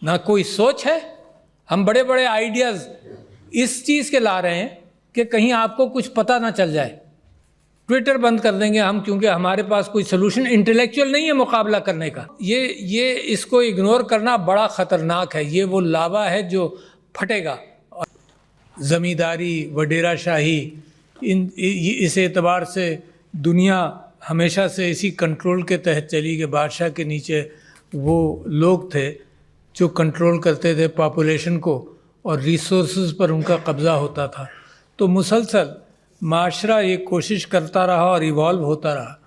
ना कोई सोच है। हम बड़े बड़े आइडियाज़ इस चीज़ के ला रहे हैं कि कहीं आपको कुछ पता ना चल जाए। ट्विटर बंद कर देंगे हम, क्योंकि हमारे पास कोई सोल्यूशन इंटेलेक्चुअल नहीं है मुकाबला करने का। ये इसको इग्नोर करना बड़ा ख़तरनाक है। ये वो लावा है जो फटेगा। और ज़मींदारी, वडेराशाही, इस एतबार से दुनिया हमेशा से इसी कंट्रोल के तहत चली कि बादशाह के नीचे वो लोग थे जो कंट्रोल करते थे पॉपुलेशन को और रिसोर्सेज पर उनका कब्ज़ा होता था। तो मुसलसल माशरा ये कोशिश करता रहा और इवॉल्व होता रहा,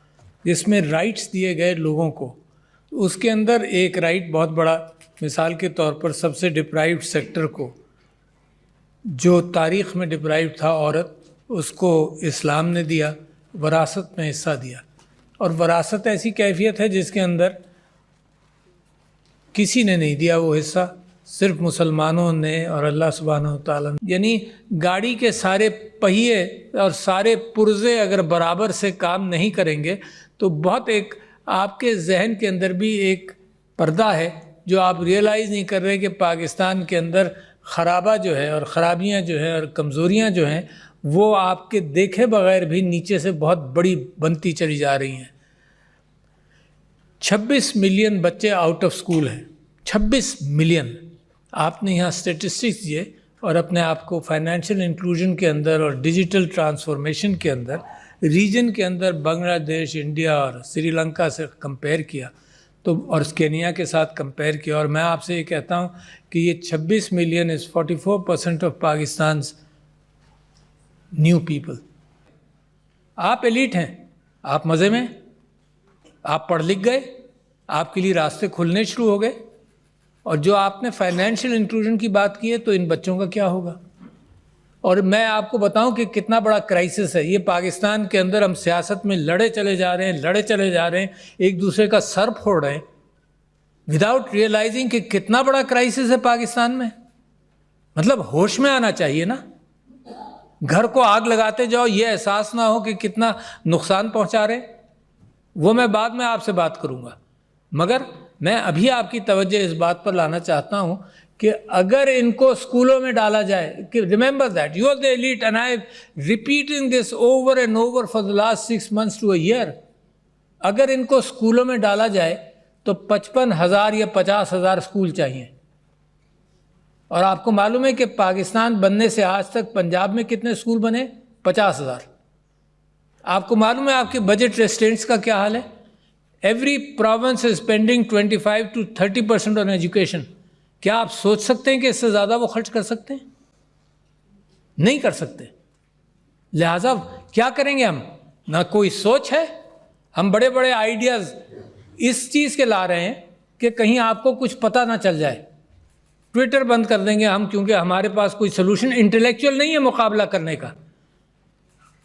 जिसमें राइट्स दिए गए लोगों को। उसके अंदर एक राइट बहुत बड़ा, मिसाल के तौर पर सबसे डिप्राइव्ड सेक्टर को, जो तारीख़ में डिप्राइव्ड था औरत, उसको इस्लाम ने दिया, वरासत में हिस्सा दिया। और वरासत ऐसी कैफियत है जिसके अंदर किसी ने नहीं दिया वो हिस्सा, सिर्फ मुसलमानों ने और अल्लाह सुब्हानहू व तआला ने। यानी गाड़ी के सारे पहिए और सारे पुर्जे अगर बराबर से काम नहीं करेंगे तो बहुत एक आपके जहन के अंदर भी एक पर्दा है जो आप रियलाइज़ नहीं कर रहे कि पाकिस्तान के अंदर ख़राबा जो है और ख़राबियाँ जो है और कमज़ोरियाँ जो हैं वो आपके देखे बगैर भी नीचे से बहुत बड़ी बनती चली जा रही हैं। 26 मिलियन बच्चे आउट ऑफ स्कूल हैं, 26 मिलियन। आपने यहाँ स्टेटिस्टिक्स दिए और अपने आप को फाइनेंशियल इंक्लूजन के अंदर और डिजिटल ट्रांसफॉर्मेशन के अंदर रीजन के अंदर बांग्लादेश, इंडिया और श्रीलंका से कंपेयर किया तो, और केनिया के साथ कंपेयर किया, और मैं आपसे ये कहता हूँ कि ये 26 million is 44% of Pakistan new people. आप एलीट हैं, आप मज़े में, आप पढ़ लिख गए, आपके लिए रास्ते खुलने शुरू हो गए। और जो आपने फाइनेंशियल इंक्लूजन की बात की है, तो इन बच्चों का क्या होगा? और मैं आपको बताऊं कि कितना बड़ा क्राइसिस है ये पाकिस्तान के अंदर। हम सियासत में लड़े चले जा रहे हैं, एक दूसरे का सर फोड़ रहे हैं विदाउट रियलाइजिंग कि कितना बड़ा क्राइसिस है पाकिस्तान में। मतलब होश में आना चाहिए ना। घर को आग लगाते जाओ, ये एहसास ना हो कि कितना नुकसान पहुंचा रहे। वो मैं बाद में आपसे बात करूंगा, मगर मैं अभी आपकी तवज्जो इस बात पर लाना चाहता हूं कि अगर इनको स्कूलों में डाला जाए, कि remember that you are the elite and I am repeating this over and over for the last 6 months to a year। अगर इनको स्कूलों में डाला जाए तो 55,000 या 50,000 स्कूल चाहिए। और आपको मालूम है कि पाकिस्तान बनने से आज तक पंजाब में कितने स्कूल बने? 50,000। आपको मालूम है आपके बजट रेस्ट्रेंट्स का क्या हाल है? Every province is spending 25 to 30% on education. क्या आप सोच सकते हैं कि इससे ज़्यादा वो खर्च कर सकते हैं? नहीं कर सकते। लिहाजा क्या करेंगे हम? ना कोई सोच है। हम बड़े बड़े आइडियाज़ इस चीज़ के ला रहे हैं कि कहीं आपको कुछ पता ना चल जाए। ट्विटर बंद कर देंगे हम, क्योंकि हमारे पास कोई सोल्यूशन इंटेलेक्चुअल नहीं है मुकाबला करने का।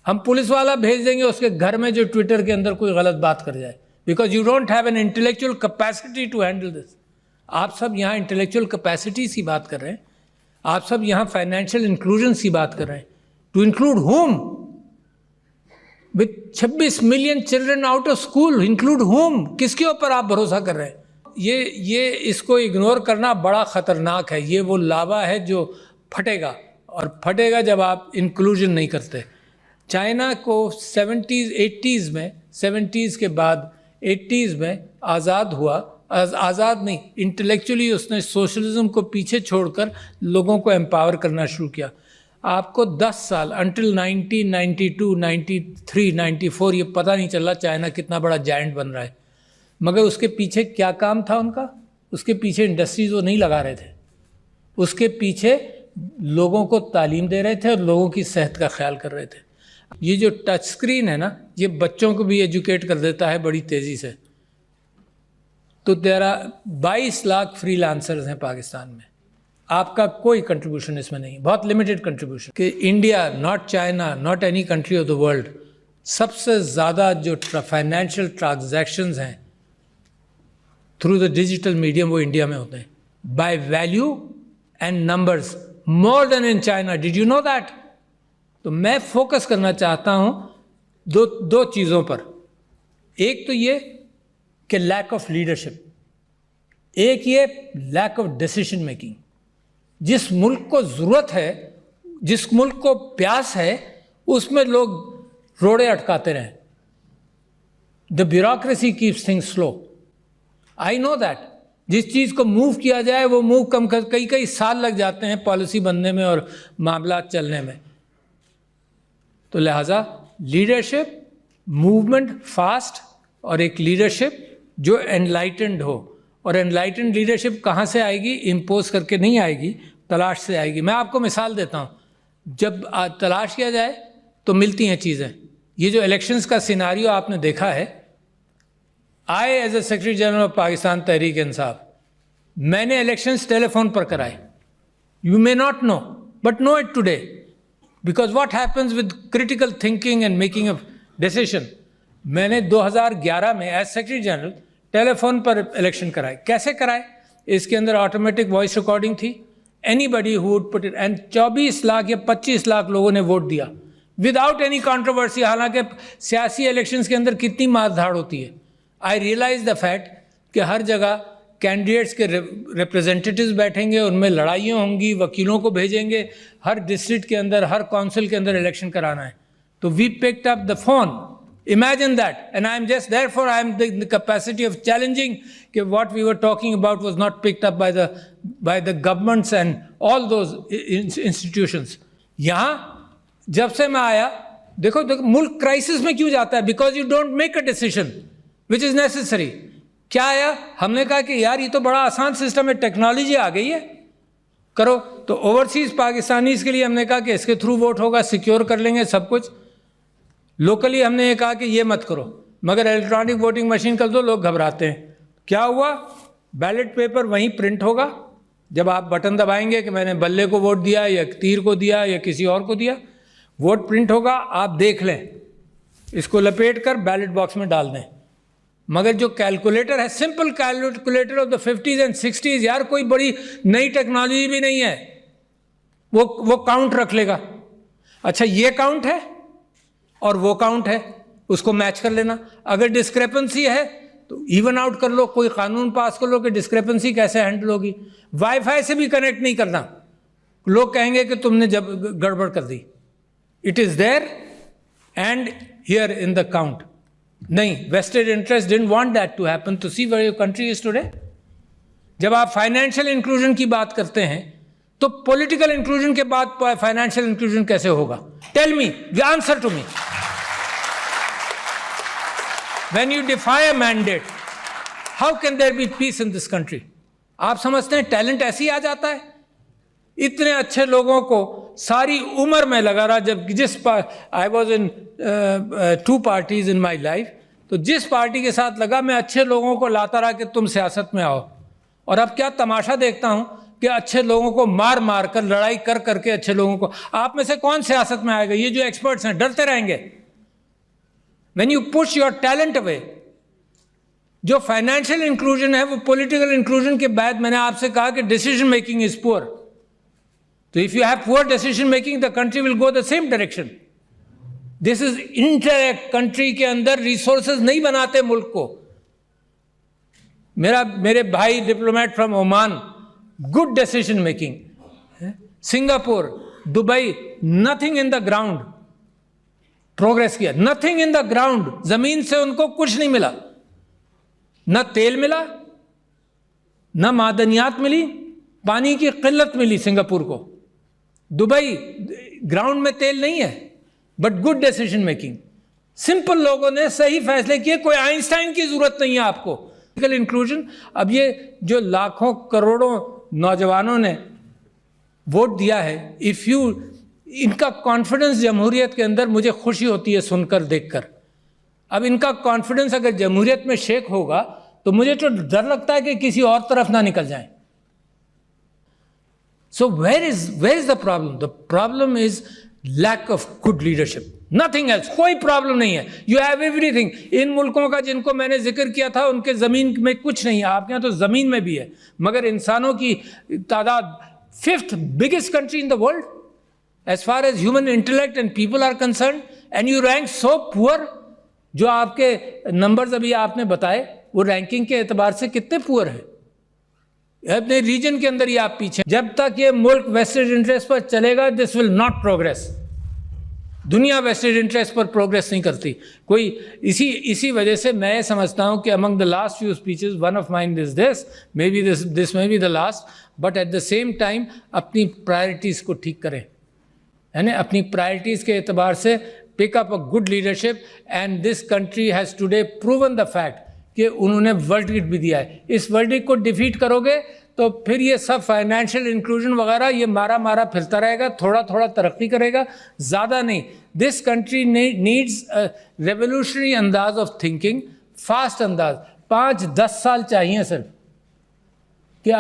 हम पुलिस वाला भेज देंगे उसके घर में जो ट्विटर के अंदर कोई गलत बात कर जाए, because you don't have an intellectual capacity to handle this. आप सब यहाँ इंटेलेक्चुअल कैपेसिटीज़ की बात कर रहे हैं, आप सब यहाँ फाइनेंशियल इंक्लूजन की बात कर रहे हैं। To include whom? With 26 million children out of school, include whom? किसके ऊपर आप भरोसा कर रहे हैं? ये इसको इग्नोर करना बड़ा ख़तरनाक है। ये वो लावा है जो फटेगा, और फटेगा जब आप इंक्लूजन नहीं करते। चाइना को 70s 80s में, 70s के बाद 80s में आज़ाद हुआ, आज़ाद नहीं, इंटेलेक्चुअली उसने सोशलिज्म को पीछे छोड़कर लोगों को एम्पावर करना शुरू किया। आपको 10 साल अंटिल 1992, 93, 94 ये पता नहीं चला चाइना कितना बड़ा जायंट बन रहा है। मगर उसके पीछे क्या काम था उनका? उसके पीछे इंडस्ट्रीज वो नहीं लगा रहे थे, उसके पीछे लोगों को तालीम दे रहे थे और लोगों की सेहत का ख्याल कर रहे थे। ये जो टच स्क्रीन है ना, ये बच्चों को भी एजुकेट कर देता है बड़ी तेज़ी से। तो 22 लाख फ्रीलांसर्स हैं पाकिस्तान में। आपका कोई कंट्रीब्यूशन इसमें नहीं, बहुत लिमिटेड कंट्रीब्यूशन। कि India, not China, not any country of the world, सबसे ज़्यादा जो फाइनेंशियल ट्रांजैक्शंस हैं थ्रू द डिजिटल मीडियम वो इंडिया में होते हैं, by value and numbers, more then in China. Did you know that? तो मैं फोकस करना चाहता हूँ दो चीज़ों पर। एक तो ये कि लैक ऑफ लीडरशिप। एक ये लैक ऑफ डिसीजन मेकिंग, जिस मुल्क को ज़रूरत है, जिस मुल्क को प्यास है, उसमें लोग रोड़े अटकाते रहें. The bureaucracy keeps things slow. I know that. जिस चीज़ को मूव किया जाए वो मूव कम कर, कई साल लग जाते हैं पॉलिसी बनने में और मामला चलने में. तो लिहाजा लीडरशिप, मूवमेंट फास्ट, और एक लीडरशिप जो एनलाइटेंड हो. और एनलाइटेंड लीडरशिप कहाँ से आएगी? इम्पोज करके नहीं आएगी, तलाश से आएगी. मैं आपको मिसाल देता हूँ. जब तलाश किया जाए तो मिलती हैं चीज़ें. ये जो इलेक्शंस का सिनारियो आपने देखा है, I as a secretary general of Pakistan Tehreek Insaf, मैंने इलेक्शंस टेलीफोन पर कराए. You may not know but know it today, because what happens with critical thinking and making of decision. मैंने 2011 में एज सेक्रेटरी जनरल टेलीफोन पर election कराए. कैसे कराए? इसके अंदर ऑटोमेटिक वॉइस रिकॉर्डिंग थी. Anybody who would put it, and 24 lakh या 25 लाख लोगों ने वोट दिया विदाउट एनी कंट्रोवर्सी. हालांकि सियासी इलेक्शंस के अंदर कितनी मारधाड़ होती है. आई रियलाइज द फैक्ट कि हर जगह कैंडिडेट्स के रिप्रेजेंटेटिव्स बैठेंगे, उनमें लड़ाइयाँ होंगी, वकीलों को भेजेंगे. हर डिस्ट्रिक्ट के अंदर, हर काउंसिल के अंदर इलेक्शन कराना है. तो we picked up the phone. Imagine that, and I am just, therefore I am in the capacity of challenging that what we were talking about was not picked up by the governments and all those institutions. यहाँ जब से मैं आया, देखो मुल्क crisis में क्यों जाता है? Because you don't make a decision which is necessary. क्या आया? हमने कहा कि यार ये तो बड़ा आसान सिस्टम है, टेक्नोलॉजी आ गई है, करो. तो ओवरसीज पाकिस्तानीज के लिए हमने कहा कि इसके थ्रू वोट होगा, सिक्योर कर लेंगे सब कुछ. लोकली हमने ये कहा कि ये मत करो, मगर इलेक्ट्रॉनिक वोटिंग मशीन कर दो. लोग घबराते हैं. क्या हुआ? बैलेट पेपर वहीं प्रिंट होगा. जब आप बटन दबाएंगे कि मैंने बल्ले को वोट दिया या तीर को दिया या किसी और को दिया, वोट प्रिंट होगा, आप देख लें, इसको लपेट कर बैलेट बॉक्स में डाल दें. मगर जो कैलकुलेटर है, simple calculator of the 50s and 60s, यार कोई बड़ी नई टेक्नोलॉजी भी नहीं है, वो काउंट रख लेगा. अच्छा ये काउंट है और वो काउंट है, उसको मैच कर लेना. अगर डिस्क्रेपेंसी है तो इवन आउट कर लो, कोई कानून पास कर लो कि डिस्क्रेपेंसी कैसे हैंडल होगी. वाईफाई से भी कनेक्ट नहीं करना, लोग कहेंगे कि तुमने जब गड़बड़ कर दी. It is there and here in the count. नहीं, vested interest didn't want that to happen. To see where your country is today. जब आप फाइनेंशियल इंक्लूजन की बात करते हैं तो पॉलिटिकल इंक्लूजन के बाद फाइनेंशियल इंक्लूजन कैसे होगा? Tell me, answer to me. When you defy a mandate, how can there be peace in this country? आप समझते हैं टैलेंट ऐसे ही आ जाता है? इतने अच्छे लोगों को सारी उम्र में लगा रहा. जब I was in 2 parties in my life, तो जिस पार्टी के साथ लगा, मैं अच्छे लोगों को लाता रहा कि तुम सियासत में आओ. और अब क्या तमाशा देखता हूं कि अच्छे लोगों को मार मार कर, लड़ाई कर करके अच्छे लोगों को, आप में से कौन सियासत में आएगा? ये जो एक्सपर्ट्स हैं डरते रहेंगे. When you push your talent away, जो फाइनेंशियल इंक्लूजन है वो पॉलिटिकल इंक्लूजन के बाद मैंने आपसे कहा कि डिसीजन मेकिंग इज पुअर. तो if you have poor decision making, the country will go the same direction. This is interact. Country के अंदर रिसोर्सेज नहीं बनाते मुल्क को. मेरे भाई diplomat from Oman, good decision making. Singapore, Dubai, nothing in the ground. Progress किया, nothing in the ground. जमीन से उनको कुछ नहीं मिला, न तेल मिला, न मादनियात मिली, पानी की किल्लत मिली सिंगापुर को. दुबई, ग्राउंड में तेल नहीं है, but good decision making. Simple लोगों ने सही फैसले किए. कोई आइंस्टाइन की जरूरत नहीं है आपको. Political inclusion. अब ये जो लाखों करोड़ों नौजवानों ने वोट दिया है, इफ यू, इनका कॉन्फिडेंस जमहूरियत के अंदर मुझे खुशी होती है सुनकर, देखकर. अब इनका कॉन्फिडेंस अगर जमहूरियत में शेक होगा तो मुझे तो डर लगता है कि किसी और तरफ ना निकल जाएं. So where is the problem? The problem is lack of good leadership, nothing else. कोई प्रॉब्लम नहीं है. You have everything. इन मुल्कों का जिनको मैंने जिक्र किया था, उनके ज़मीन में कुछ नहीं है. आपके यहाँ तो ज़मीन में भी है, मगर इंसानों की तादाद 5th biggest country in the world as far as human intellect and people are concerned, and you rank so poor. जो आपके नंबर्स अभी आपने बताए वो रैंकिंग के एतबार से कितने पुअर है. अपने रीजन के अंदर ही आप पीछे। जब तक ये मुल्क वेस्टेड इंटरेस्ट पर चलेगा, दिस विल नॉट प्रोग्रेस। दुनिया वेस्टेड इंटरेस्ट पर प्रोग्रेस नहीं करती कोई। इसी वजह से मैं समझता हूँ कि among the last few speeches one of mind is this, may be this may be the last, but at the same time अपनी प्रायोरिटीज़ को ठीक करें, है ना। अपनी प्रायोरिटीज़ के एतबार से pick up a good leadership, and this country has today proven the fact कि उन्होंने वर्डिक्ट भी दिया है। इस वर्डिक्ट को डिफीट करोगे तो फिर ये सब फाइनेंशियल इंक्लूजन वगैरह ये मारा फिरता रहेगा, थोड़ा थोड़ा तरक्की करेगा, ज़्यादा नहीं। दिस कंट्री नीड्स रेवोल्यूशनरी अंदाज ऑफ थिंकिंग, फास्ट अंदाज। 5-10 साल चाहिए सिर्फ कि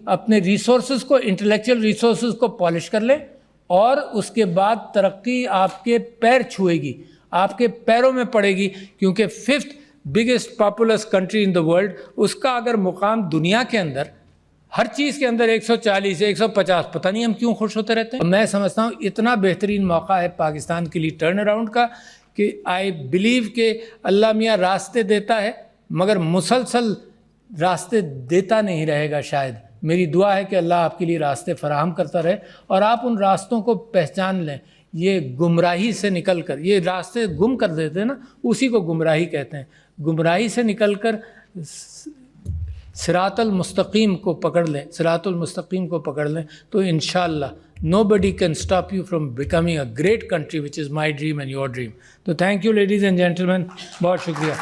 अपने रिसोर्सेज को, इंटेलेक्चुअल रिसोर्सेज को पॉलिश कर लें, और उसके बाद तरक्की आपके पैर छुएगी, आपके पैरों में पड़ेगी। क्योंकि 5th biggest populace country in the world, उसका अगर मुकाम दुनिया के अंदर हर चीज़ के अंदर 140 से 150, पता नहीं हम क्यों खुश होते रहते हैं। मैं समझता हूँ इतना बेहतरीन मौका है पाकिस्तान के लिए टर्न अराउंड का कि आई बिलीव कि अल्लाह मियाँ रास्ते देता है, मगर मुसलसल रास्ते देता नहीं रहेगा शायद। मेरी दुआ है कि अल्लाह आपके लिए रास्ते फराहम करता रहे और आप उन रास्तों को पहचान लें। ये गुमराही से निकल कर, ये रास्ते गुम कर देते हैं ना, उसी को गुमराही कहते हैं। गुमराही से निकल कर सिरातुल मुस्तकीम को पकड़ लें, सिरातुल मुस्तकीम को पकड़ लें, तो इंशाअल्लाह nobody can stop you from becoming a great country, which is my dream and your dream. तो thank you ladies and gentleman, बहुत शुक्रिया।